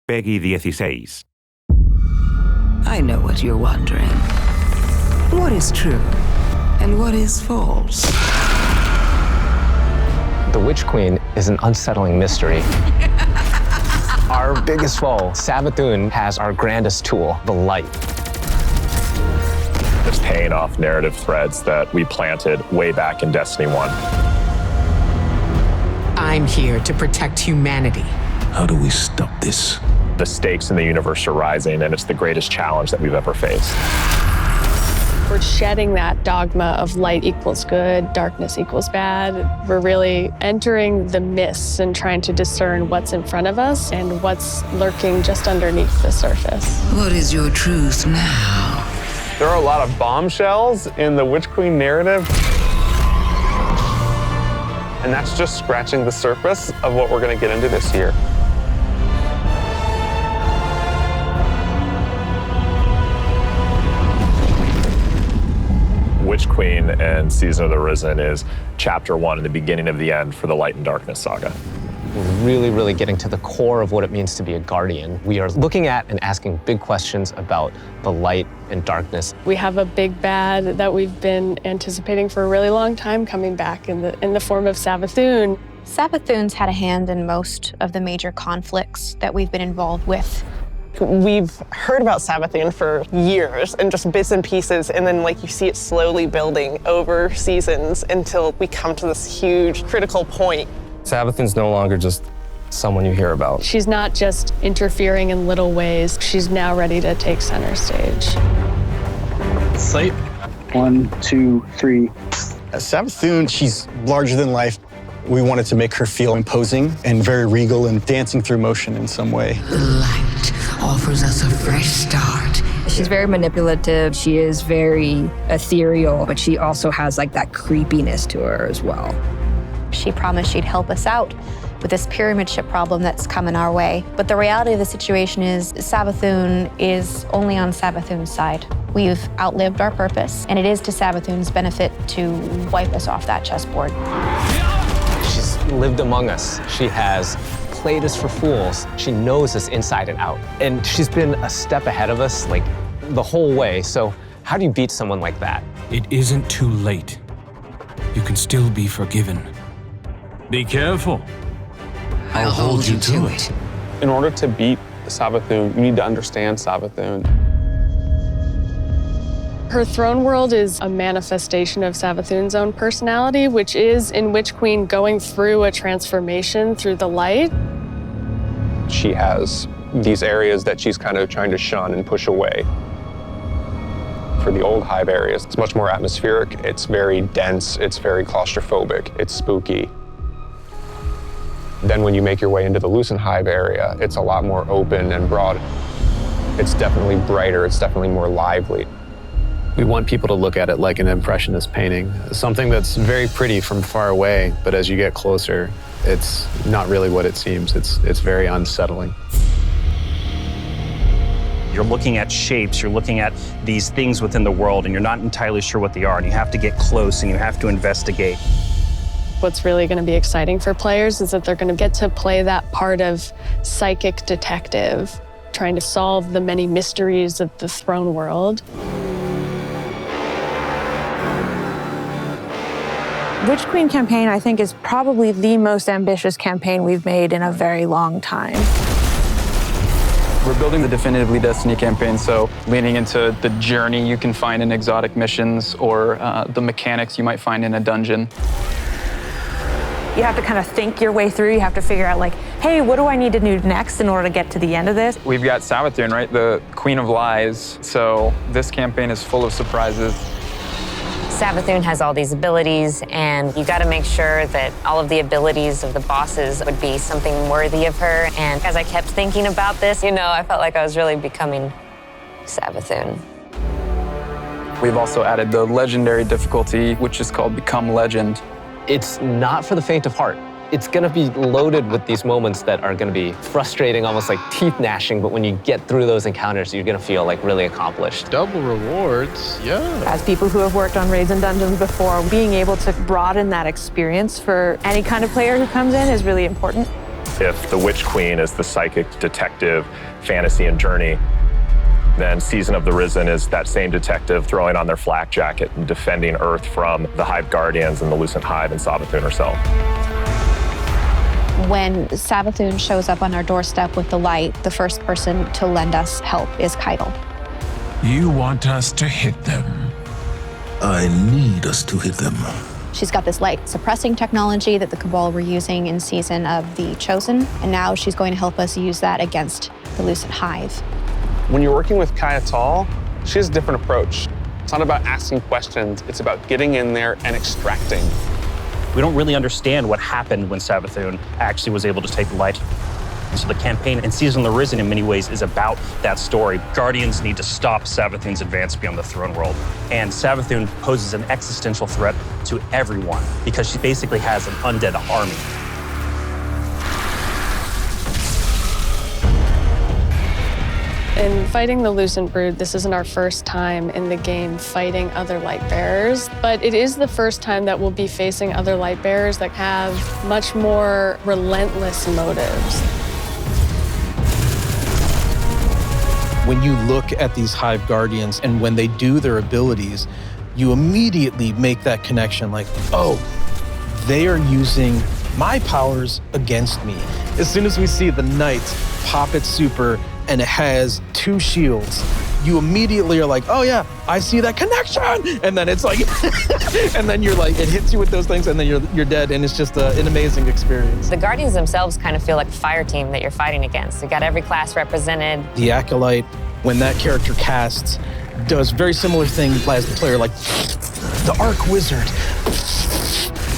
Peggy 16. I know what you're wondering. What is true and what is false? The Witch Queen is an unsettling mystery. Our biggest foe, Savathûn, has our grandest tool, the light. It's paying off narrative threads that we planted way back in Destiny 1. I'm here to protect humanity. How do we stop this? The stakes in the universe are rising, and it's the greatest challenge that we've ever faced. We're shedding that dogma of light equals good, darkness equals bad. We're really entering the mists and trying to discern what's in front of us and what's lurking just underneath the surface. What is your truth now? There are a lot of bombshells in the Witch Queen narrative. And that's just scratching the surface of what we're going to get into this year. Witch Queen and Season of the Risen is chapter 1 and the beginning of the end for the Light and Darkness saga. We're really getting to the core of what it means to be a guardian. We are looking at and asking big questions about the light and darkness. We have a big bad that we've been anticipating for a really long time coming back in the form of Savathûn. Savathûn's had a hand in most of the major conflicts that we've been involved with. We've heard about Savathûn for years and just bits and pieces, and then you see it slowly building over seasons until we come to this huge critical point. Savathûn's no longer just someone you hear about. She's not just interfering in little ways. She's now ready to take center stage. Sight. 1, 2, 3. Savathûn, she's larger than life. We wanted to make her feel imposing and very regal and dancing through motion in some way. Light offers us a fresh start. She's very manipulative. She is very ethereal, but she also has that creepiness to her as well. She promised she'd help us out with this pyramid ship problem that's coming our way. But the reality of the situation is Savathûn is only on Savathûn's side. We've outlived our purpose, and it is to Savathûn's benefit to wipe us off that chessboard. She's lived among us. She has played us for fools. She knows us inside and out. And she's been a step ahead of us the whole way. So how do you beat someone like that? It isn't too late. You can still be forgiven. Be careful. I'll hold you to it. In order to beat Savathûn, you need to understand Savathûn. Her throne world is a manifestation of Savathûn's own personality, which is in Witch Queen going through a transformation through the light. She has these areas that she's kind of trying to shun and push away. For the old hive areas, it's much more atmospheric, it's very dense, it's very claustrophobic, it's spooky. Then when you make your way into the Lucent hive area, it's a lot more open and broad. It's definitely brighter, it's definitely more lively. We want people to look at it like an impressionist painting, something that's very pretty from far away, but as you get closer, it's not really what it seems. It's very unsettling. You're looking at shapes, you're looking at these things within the world, and you're not entirely sure what they are, and you have to get close and you have to investigate. What's really going to be exciting for players is that they're going to get to play that part of psychic detective, trying to solve the many mysteries of the throne world. Witch Queen campaign, I think, is probably the most ambitious campaign we've made in a very long time. We're building the definitively Destiny campaign, so leaning into the journey you can find in exotic missions or the mechanics you might find in a dungeon. You have to kind of think your way through. You have to figure out hey, what do I need to do next in order to get to the end of this? We've got Savathûn, right? The Queen of Lies. So this campaign is full of surprises. Savathûn has all these abilities, and you got to make sure that all of the abilities of the bosses would be something worthy of her. And as I kept thinking about this, I felt like I was really becoming Savathûn. We've also added the legendary difficulty, which is called Become Legend. It's not for the faint of heart. It's gonna be loaded with these moments that are gonna be frustrating, almost like teeth gnashing, but when you get through those encounters, you're gonna feel really accomplished. Double rewards, yeah. As people who have worked on raids and dungeons before, being able to broaden that experience for any kind of player who comes in is really important. If the Witch Queen is the psychic detective fantasy and journey, then Season of the Risen is that same detective throwing on their flak jacket and defending Earth from the Hive Guardians and the Lucent Hive and Savathûn herself. When Savathûn shows up on our doorstep with the light, the first person to lend us help is Keitel. You want us to hit them? I need us to hit them. She's got this light suppressing technology that the Cabal were using in Season of the Chosen, and now she's going to help us use that against the Lucent Hive. When you're working with Keitel, she has a different approach. It's not about asking questions, it's about getting in there and extracting. We don't really understand what happened when Savathûn actually was able to take the light. So the campaign in Season of the Risen in many ways is about that story. Guardians need to stop Savathûn's advance beyond the throne world. And Savathûn poses an existential threat to everyone because she basically has an undead army. In fighting the Lucent Brood, this isn't our first time in the game fighting other light bearers, but it is the first time that we'll be facing other light bearers that have much more relentless motives. When you look at these Hive Guardians and when they do their abilities, you immediately make that connection like, oh, they are using my powers against me. As soon as we see the Knight pop its super and it has 2 shields, you immediately are like, oh yeah, I see that connection. And then it's like, and then you're like, it hits you with those things and then you're dead. And it's just an amazing experience. The Guardians themselves kind of feel like a fire team that you're fighting against. You got every class represented. The Acolyte, when that character casts, does very similar thing as the player, like the Arc Wizard.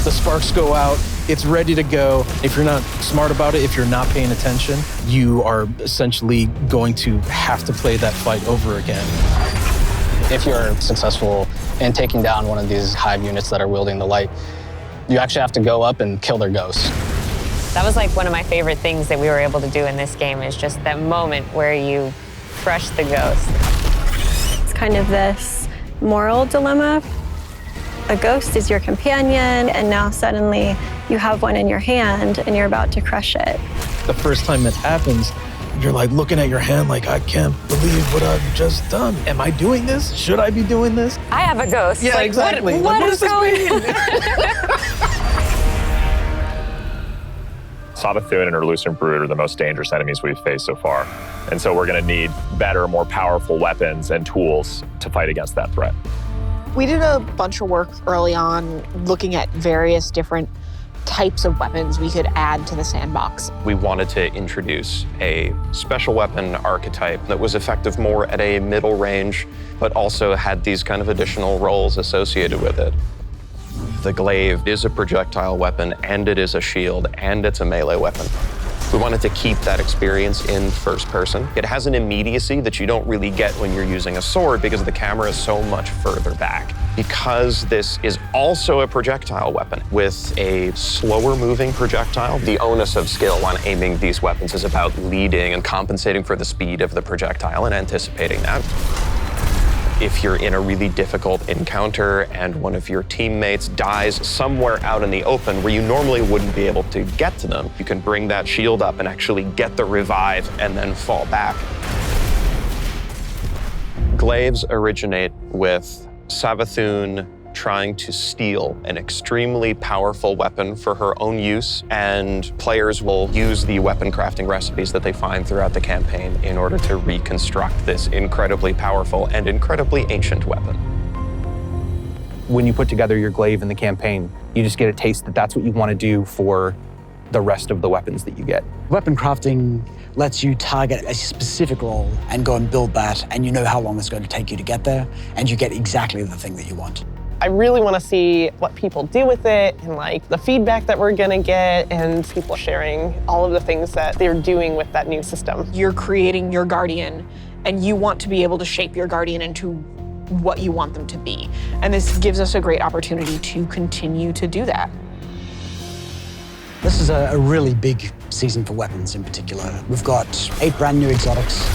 The sparks go out, it's ready to go. If you're not smart about it, if you're not paying attention, you are essentially going to have to play that fight over again. If you're successful in taking down one of these Hive units that are wielding the light, you actually have to go up and kill their ghosts. That was like one of my favorite things that we were able to do in this game, is just that moment where you crush the ghost. It's kind of this moral dilemma. A ghost is your companion, and now suddenly you have one in your hand and you're about to crush it. The first time it happens, you're like looking at your hand like, I can't believe what I've just done. Am I doing this? Should I be doing this? I have a ghost. Yeah, like, exactly. What is going on? Savathûn and her Lucent Brood are the most dangerous enemies we've faced so far. And so we're gonna need better, more powerful weapons and tools to fight against that threat. We did a bunch of work early on looking at various different types of weapons we could add to the sandbox. We wanted to introduce a special weapon archetype that was effective more at a middle range, but also had these kind of additional roles associated with it. The glaive is a projectile weapon, and it is a shield, and it's a melee weapon. We wanted to keep that experience in first person. It has an immediacy that you don't really get when you're using a sword because the camera is so much further back. Because this is also a projectile weapon with a slower moving projectile, the onus of skill on aiming these weapons is about leading and compensating for the speed of the projectile and anticipating that. If you're in a really difficult encounter and one of your teammates dies somewhere out in the open where you normally wouldn't be able to get to them, you can bring that shield up and actually get the revive and then fall back. Glaives originate with Savathûn trying to steal an extremely powerful weapon for her own use, and players will use the weapon crafting recipes that they find throughout the campaign in order to reconstruct this incredibly powerful and incredibly ancient weapon. When you put together your glaive in the campaign, you just get a taste that that's what you want to do for the rest of the weapons that you get. Weapon crafting lets you target a specific role and go and build that, and you know how long it's going to take you to get there, and you get exactly the thing that you want. I really want to see what people do with it and like the feedback that we're going to get and people sharing all of the things that they're doing with that new system. You're creating your guardian and you want to be able to shape your guardian into what you want them to be. And this gives us a great opportunity to continue to do that. This is a really big season for weapons in particular. We've got 8 brand new exotics.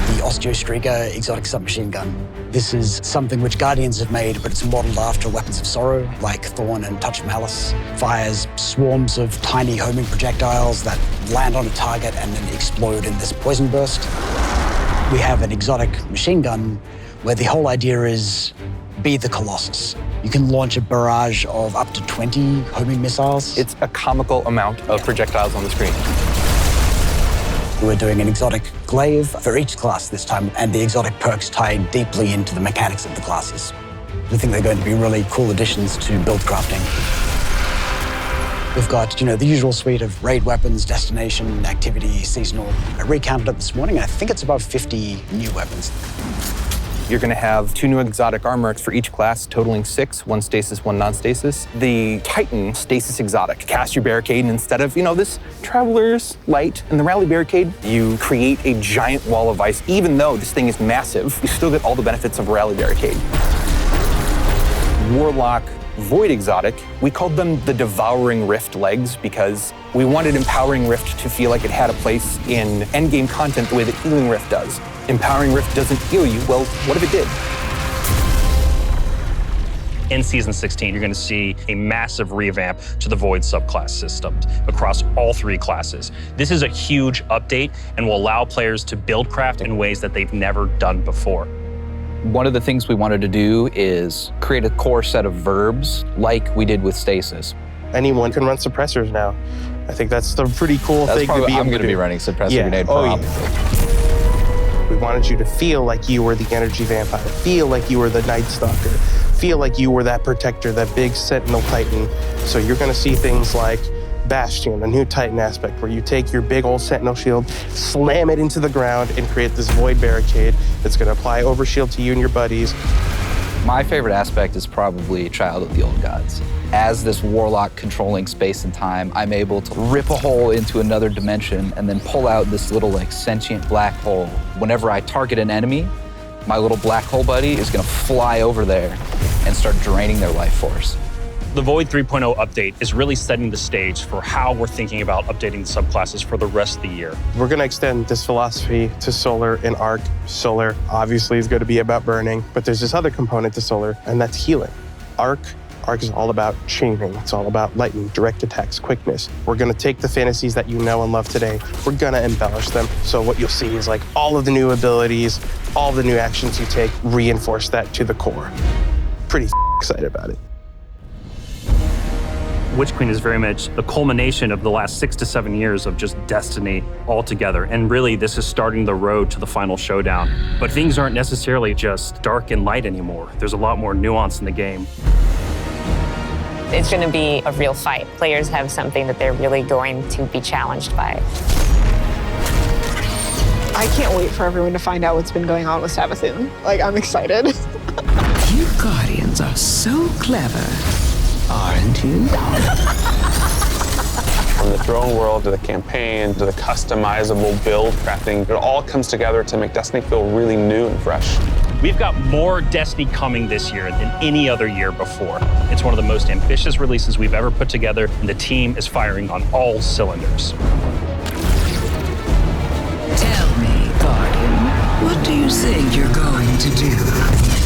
The Osteostriga exotic submachine gun, This is something which Guardians have made, but it's modeled after weapons of sorrow, like Thorn and Touch of Malice. Fires swarms of tiny homing projectiles that land on a target and then explode in this poison burst. We have an exotic machine gun where the whole idea is be the Colossus. You can launch a barrage of up to 20 homing missiles. It's a comical amount of projectiles on the screen. We're doing an exotic glaive for each class this time, and the exotic perks tie deeply into the mechanics of the classes. We think they're going to be really cool additions to build crafting. We've got, the usual suite of raid weapons, destination, activity, seasonal. I recounted it this morning, and I think it's about 50 new weapons. You're going to have 2 new exotic armor for each class, totaling 6, 1 stasis, 1 non-stasis. The Titan stasis exotic. Cast your barricade, and instead of, this Traveler's Light and the Rally Barricade, you create a giant wall of ice. Even though this thing is massive, you still get all the benefits of a Rally Barricade. Warlock Void exotic, we called them the Devouring Rift legs because we wanted Empowering Rift to feel like it had a place in endgame content the way that Healing Rift does. Empowering Rift doesn't heal you, well, what if it did? In Season 16, you're going to see a massive revamp to the Void subclass system across all 3 classes. This is a huge update and will allow players to build craft in ways that they've never done before. One of the things we wanted to do is create a core set of verbs like we did with stasis. Anyone can run suppressors now. I think that's the pretty cool thing to be able I'm going to be running suppressor grenade probably. We wanted you to feel like you were the energy vampire, feel like you were the Night Stalker, feel like you were that protector, that big Sentinel Titan. So you're going to see things like Bastion, a new Titan aspect, where you take your big old Sentinel shield, slam it into the ground, and create this void barricade that's going to apply overshield to you and your buddies. My favorite aspect is probably Child of the Old Gods. As this warlock controlling space and time, I'm able to rip a hole into another dimension and then pull out this little sentient black hole. Whenever I target an enemy, my little black hole buddy is going to fly over there and start draining their life force. The Void 3.0 update is really setting the stage for how we're thinking about updating the subclasses for the rest of the year. We're going to extend this philosophy to Solar and Arc. Solar obviously is going to be about burning, but there's this other component to Solar, and that's healing. Arc is all about chaining. It's all about lightning, direct attacks, quickness. We're going to take the fantasies that you know and love today. We're going to embellish them. So what you'll see is all of the new abilities, all the new actions you take, reinforce that to the core. Pretty excited about it. Witch Queen is very much the culmination of the last 6 to 7 years of just Destiny altogether. And really, this is starting the road to the final showdown. But things aren't necessarily just dark and light anymore. There's a lot more nuance in the game. It's going to be a real fight. Players have something that they're really going to be challenged by. I can't wait for everyone to find out what's been going on with Savathûn. I'm excited. You Guardians are so clever, aren't you? From the throne world to the campaign to the customizable build crafting, it all comes together to make Destiny feel really new and fresh. We've got more Destiny coming this year than any other year before. It's one of the most ambitious releases we've ever put together, and the team is firing on all cylinders. Tell me, Guardian, what do you think you're going to do?